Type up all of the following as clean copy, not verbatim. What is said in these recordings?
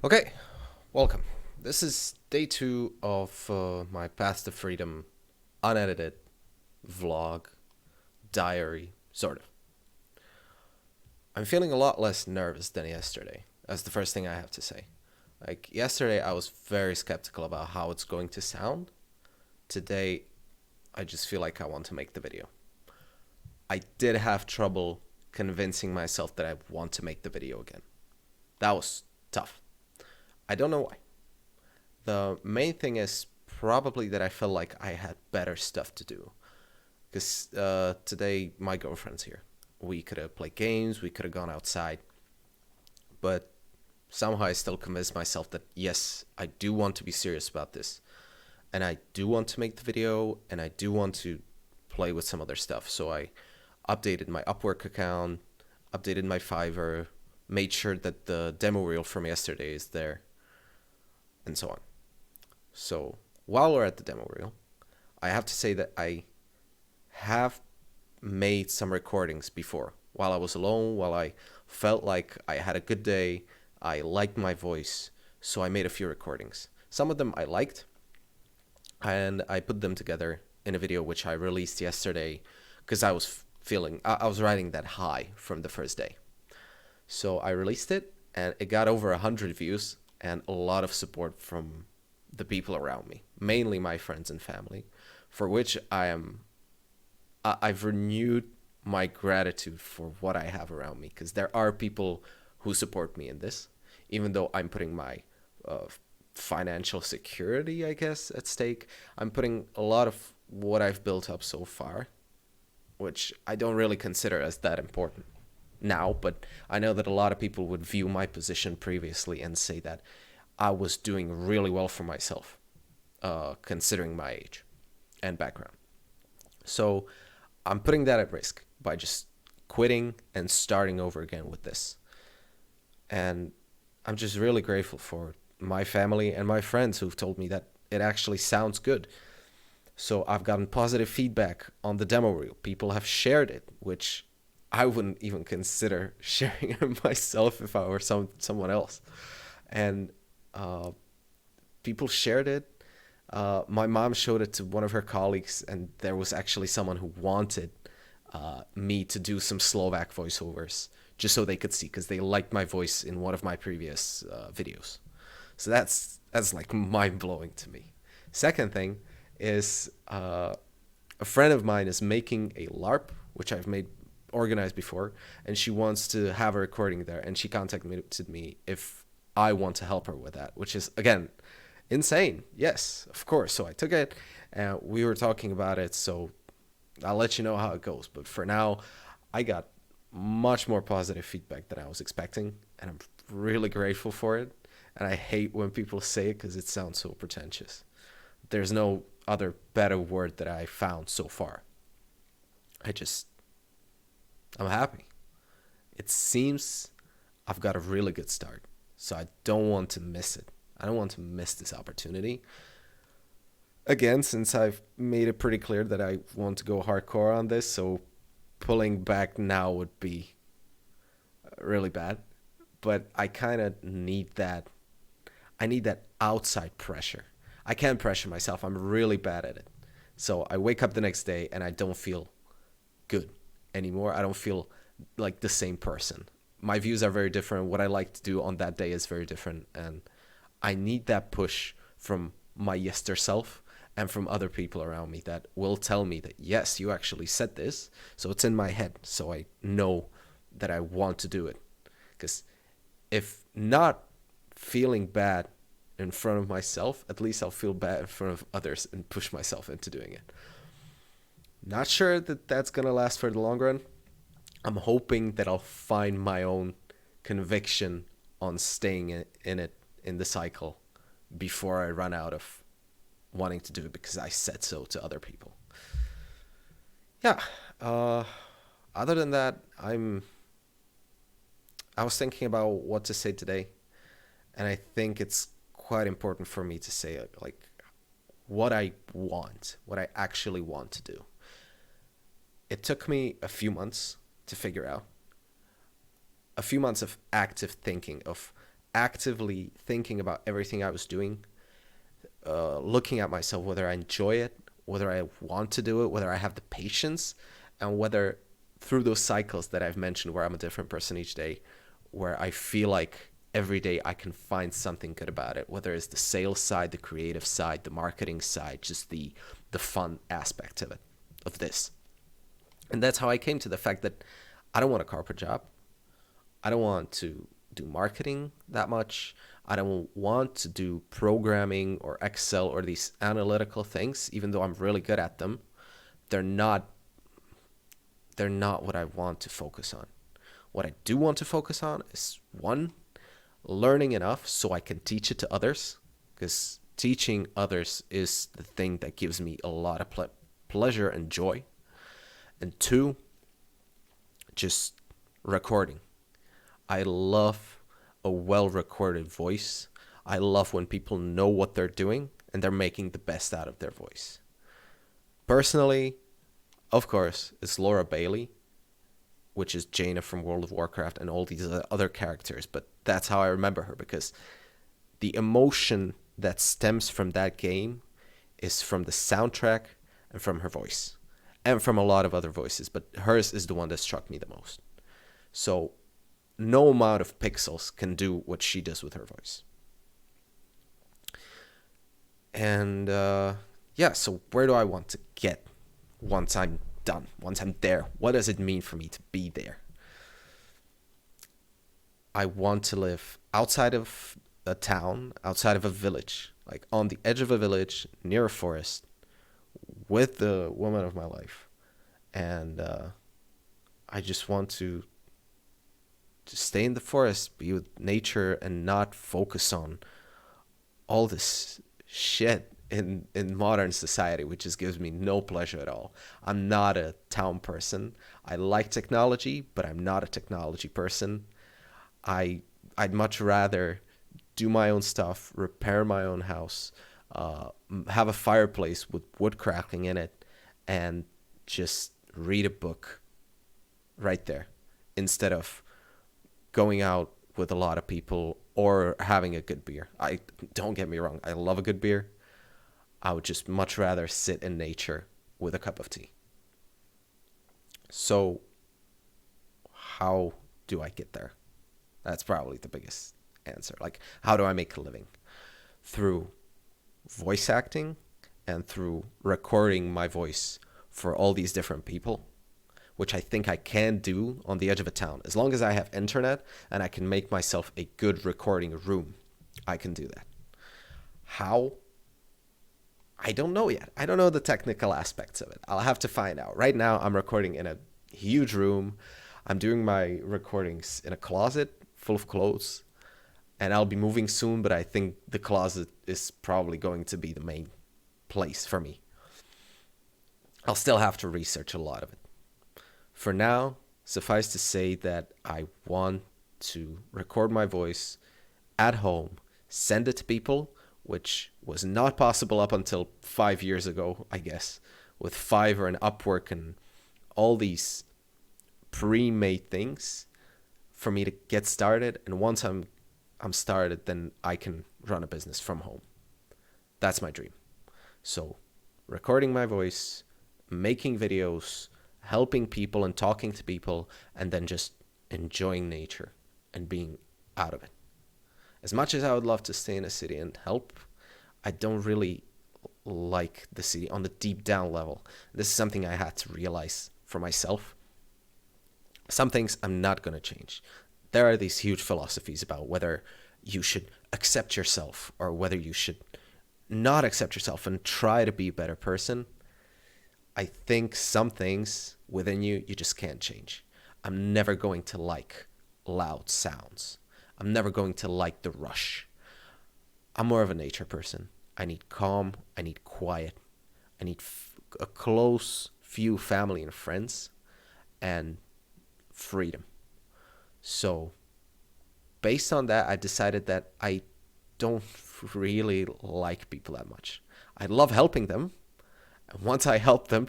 Okay, welcome. This is day two of my Path to Freedom unedited vlog, diary, sort of. I'm feeling a lot less nervous than yesterday. That's the first thing I have to say. Like, yesterday, I was very skeptical about how it's going to sound. Today, I just feel like I want to make the video. I did have trouble convincing myself that I want to make the video again. That was tough. I don't know why. The main thing is probably that I felt like I had better stuff to do. Because today my girlfriend's here. We could have played games, we could have gone outside. But somehow I still convinced myself that yes, I do want to be serious about this. And I do want to make the video, and I do want to play with some other stuff. So I updated my Upwork account, updated my Fiverr, made sure that the demo reel from yesterday is there, and so on. So while we're at the demo reel, I have to say that I have made some recordings before while I was alone, while I felt like I had a good day, I liked my voice, so I made a few recordings. Some of them I liked, and I put them together in a video which I released yesterday because I was I was riding that high from the first day. So I released it, and it got over 100 views and a lot of support from the people around me, mainly my friends and family, for which I've renewed my gratitude for what I have around me, because there are people who support me in this, even though I'm putting my uh, financial security, I guess, at stake. I'm putting a lot of what I've built up so far, which I don't really consider as that important now, but I know that a lot of people would view my position previously and say that I was doing really well for myself, considering my age and background. So I'm putting that at risk by just quitting and starting over again with this. And I'm just really grateful for my family and my friends who've told me that it actually sounds good. So I've gotten positive feedback on the demo reel. People have shared it, which I wouldn't even consider sharing it myself if I were someone else. And uh, people shared it. My mom showed it to one of her colleagues, and there was actually someone who wanted me to do some Slovak voiceovers just so they could see, because they liked my voice in one of my previous videos. So that's like mind blowing to me. Second thing is a friend of mine is making a LARP, which I've made organized before, and she wants to have a recording there, and she contacted me if I want to help her with that, which is again insane. Yes, of course. So I took it, and we were talking about it. So I'll let you know how it goes. But for now, I got much more positive feedback than I was expecting, and I'm really grateful for it. And I hate when people say it because it sounds so pretentious. There's no other better word that I found so far. I just, I'm happy. It seems I've got a really good start. So I don't want to miss it. I don't want to miss this opportunity. Again, since I've made it pretty clear that I want to go hardcore on this, so pulling back now would be really bad. But I kind of need that. I need that outside pressure. I can't pressure myself. I'm really bad at it. So I wake up the next day and I don't feel good anymore. I don't feel like the same person. My views are very different. What I like to do on that day is very different. And I need that push from my yester self and from other people around me that will tell me that, yes, you actually said this. So it's in my head. So I know that I want to do it. Because if not feeling bad in front of myself, at least I'll feel bad in front of others and push myself into doing it. Not sure that that's going to last for the long run. I'm hoping that I'll find my own conviction on staying in it in the cycle before I run out of wanting to do it because I said so to other people. Yeah. Uh, Other than that, I was thinking about what to say today, and I think it's quite important for me to say like what I want, what I actually want to do. It took me a few months to figure out, a few months of active thinking, of actively thinking about everything I was doing, looking at myself, whether I enjoy it, whether I want to do it, whether I have the patience, and whether through those cycles that I've mentioned where I'm a different person each day, where I feel like every day I can find something good about it, whether it's the sales side, the creative side, the marketing side, just the fun aspect of it, of this. And that's how I came to the fact that I don't want a corporate job. I don't want to do marketing that much. I don't want to do programming or Excel or these analytical things, even though I'm really good at them. They're not they're not what I want to focus on. What I do want to focus on is one, learning enough so I can teach it to others, because teaching others is the thing that gives me a lot of pleasure and joy. And two, just recording. I love a well-recorded voice. I love when people know what they're doing and they're making the best out of their voice. Personally, of course, it's Laura Bailey, which is Jaina from World of Warcraft and all these other characters. But that's how I remember her, because the emotion that stems from that game is from the soundtrack and from her voice and from a lot of other voices. But hers is the one that struck me the most. So no amount of pixels can do what she does with her voice. And yeah, so where do I want to get once I'm done, once I'm there? What does it mean for me to be there? I want to live outside of a town, outside of a village, like on the edge of a village, near a forest, with the woman of my life. And I just want to stay in the forest, be with nature, and not focus on all this shit in modern society, which just gives me no pleasure at all. I'm not a town person. I like technology, but I'm not a technology person. I'd much rather do my own stuff, repair my own house, have a fireplace with wood crackling in it, and just read a book right there, instead of going out with a lot of people or having a good beer. Don't get me wrong, I love a good beer. I would just much rather sit in nature with a cup of tea. So how do I get there? That's probably the biggest answer. Like, how do I make a living? Through voice acting and through recording my voice for all these different people, which I think I can do on the edge of a town. As long as I have internet and I can make myself a good recording room, I can do that. How? I don't know yet. I don't know the technical aspects of it. I'll have to find out. Right now, I'm recording in a huge room. I'm doing my recordings in a closet full of clothes, and I'll be moving soon, but I think the closet is probably going to be the main place for me. I'll still have to research a lot of it. For now, suffice to say that I want to record my voice at home, send it to people, which was not possible up until 5 years ago, I guess, with Fiverr and Upwork and all these pre-made things for me to get started. And once I'm started, then I can run a business from home. That's my dream. So recording my voice, making videos, helping people and talking to people, and then just enjoying nature and being out of it. As much as I would love to stay in a city and help, I don't really like the city on the deep down level. This is something I had to realize for myself. Some things I'm not going to change. There are these huge philosophies about whether you should accept yourself or whether you should not accept yourself and try to be a better person. I think some things within you just can't change. I'm never going to like loud sounds. I'm never going to like the rush. I'm more of a nature person. I need calm. I need quiet. I need a close few family and friends and freedom. So based on that, I decided that I don't really like people that much. I love helping them. And once I help them,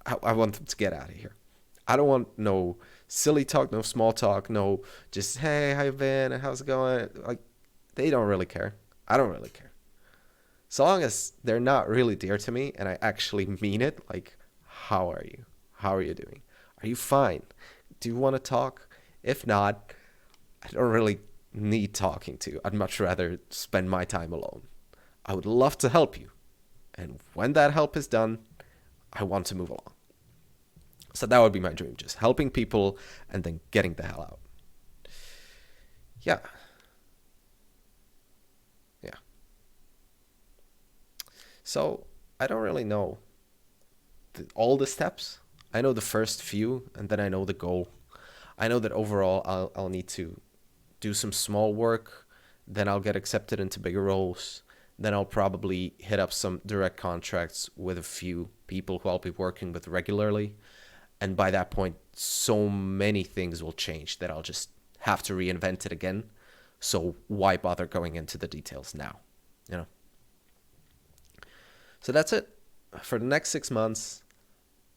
I want them to get out of here. I don't want no silly talk, no small talk, no just hey, how you been? How's it going? Like they don't really care. I don't really care. So long as they're not really dear to me and I actually mean it, like how are you? How are you doing? Are you fine? Do you want to talk? If not, I don't really need talking to. I'd much rather spend my time alone. I would love to help you. And when that help is done, I want to move along. So that would be my dream, just helping people and then getting the hell out. Yeah. Yeah. So I don't really know all the steps. I know the first few, and then I know the goal. I know that overall I'll need to do some small work, then I'll get accepted into bigger roles. Then I'll probably hit up some direct contracts with a few people who I'll be working with regularly. And by that point, so many things will change that I'll just have to reinvent it again. So why bother going into the details now? You know? So that's it. For the next 6 months,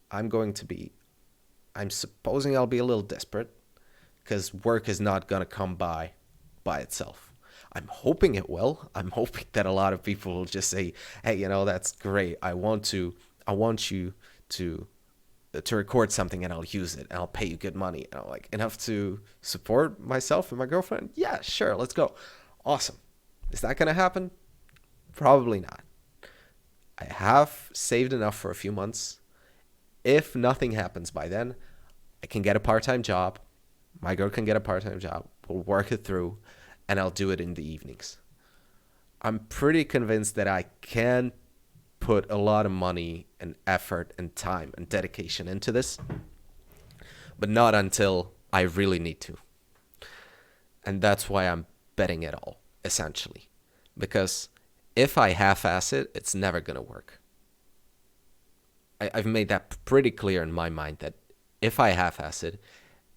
I'm supposing I'll be a little desperate because work is not going to come by itself. I'm hoping it will. I'm hoping that a lot of people will just say, "Hey, that's great. I want you to record something and I'll use it and I'll pay you good money." And I'm like, enough to support myself and my girlfriend? Yeah, sure, let's go. Awesome. Is that going to happen? Probably not. I have saved enough for a few months. If nothing happens by then, I can get a part-time job. My girl can get a part-time job. We'll work it through and I'll do it in the evenings. I'm pretty convinced that I can put a lot of money and effort and time and dedication into this, but not until I really need to. And that's why I'm betting it all, essentially. Because if I half-ass it, it's never going to work. I've made that pretty clear in my mind that if I half-ass it,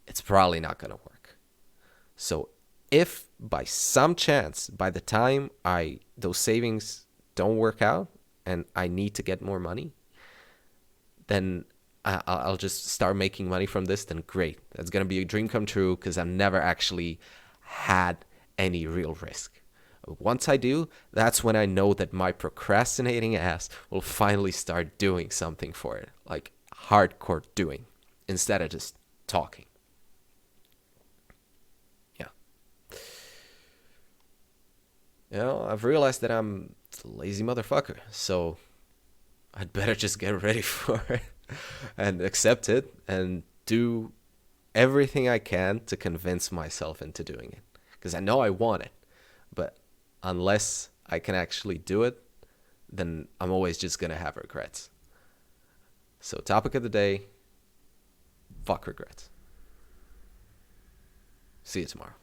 it's probably not going to work. So if by some chance, by the time those savings don't work out and I need to get more money, then I'll just start making money from this, then great. That's going to be a dream come true because I've never actually had any real risk. Once I do, that's when I know that my procrastinating ass will finally start doing something for it, like hardcore doing, instead of just talking. Yeah. I've realized that I'm a lazy motherfucker, so I'd better just get ready for it and accept it and do everything I can to convince myself into doing it. Because I know I want it, but unless I can actually do it, then I'm always just going to have regrets. So topic of the day, fuck regrets. See you tomorrow.